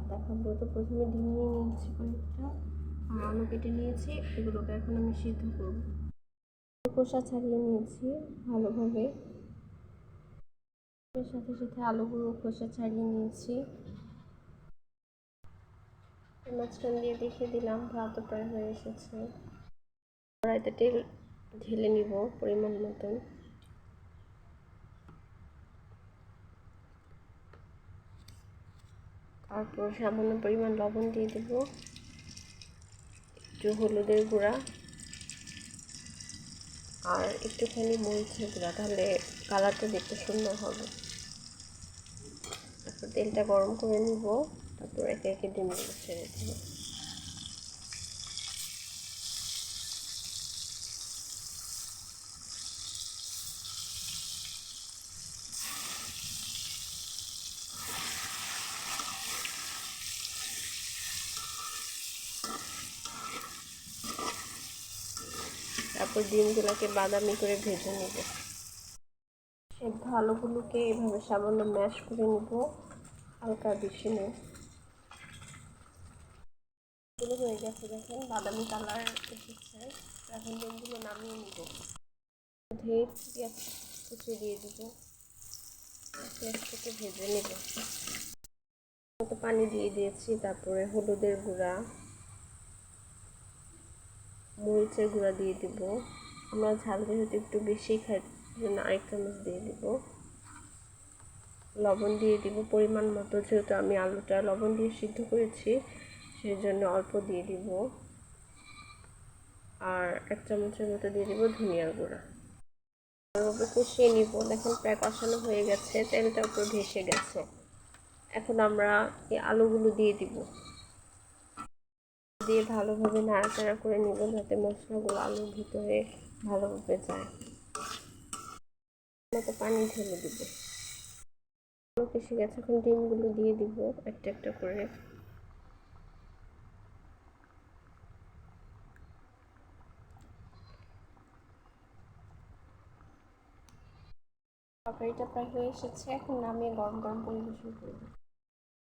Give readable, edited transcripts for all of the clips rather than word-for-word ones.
দেখাবো। তো প্রথমে ডিম নিয়ে নিয়েছি কয়েকটা, আর আলু কেটে নিয়েছি, এগুলোকে এখন আমি সিদ্ধ করব। খোসা ছাড়িয়ে নিয়েছি ভালোভাবে, এর সাথে সাথে আলুগুলো খোসা ছাড়িয়ে নিয়েছি। মাঝখান দিয়ে দেখিয়ে দিলাম ভাতও প্রায় হয়ে এসেছে। কড়াইতে তেল ঢেলে নিব পরিমাণ মতন। তারপর সামান্য পরিমাণ লবণ দিয়ে দেব, একটু হলুদের গুঁড়া আর একটুখানি মরিচের গুঁড়া, তাহলে কালারটা দেখতে সুন্দর হবে। তারপর তেলটা গরম করে নিব, তারপর একে একে ডিমগুলো ছেড়ে দেব। তারপর ডিমগুলোকে বাদামি করে ভেজে নেব। সেদ্ধ আলুগুলোকে এভাবে সামান্য ম্যাশ করে নিব, হালকা বেশি নেই। এগুলো হয়ে গেছে, দেখেন বাদামি কালার এসেছে। এখন ডিমগুলো নামিয়ে নিব। ধুয়ে পেঁয়াজ কুচি দিয়ে দিব, পেঁয়াজটাকে ভেজে নেব। মতো পানি দিয়ে দিয়েছি, তারপরে হলুদের গুঁড়া, মরিচের গুঁড়া দিয়ে দিব। আমরা ঝাল যেহেতু একটু বেশি খাই, জন্য আরেক চামচ দিয়ে দিব। লবণ দিয়ে দিব পরিমাণ মতো, যেহেতু আমি আলুটা লবণ দিয়ে সিদ্ধ করেছি সেই জন্য অল্প দিয়ে দিব। আর এক চামচের মতো দিয়ে দিব ধনিয়ার গুঁড়া। ভালোভাবে কষিয়ে নিব। দেখেন প্রায় কষানো হয়ে গেছে, তেলটা উপর ভেসে গেছে। এখন আমরা এই আলুগুলো দিয়ে দিব, দিয়ে ভালোভাবে নাড়াচাড়া করে নিব, যাতে মশলাগুলো আলুর ভিতরে ভালোভাবে যায়। মতো পানি ঢেলে দিব। কষে গেছে, এখন ডিমগুলো দিয়ে দিব একটা একটা করে। তরকারিটা প্রায় হয়ে এসেছে, এখন নামিয়ে গরম গরম পরিবেশন করব।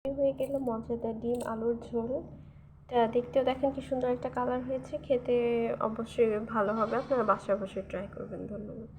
হয়ে গেল মজাদার ডিম আলুর ঝোল। দেখতেও দেখেন কি সুন্দর একটা কালার হয়েছে, খেতে অবশ্যই ভালো হবে। আপনারা বাসায় অবশ্যই ট্রাই করবেন। ধন্যবাদ।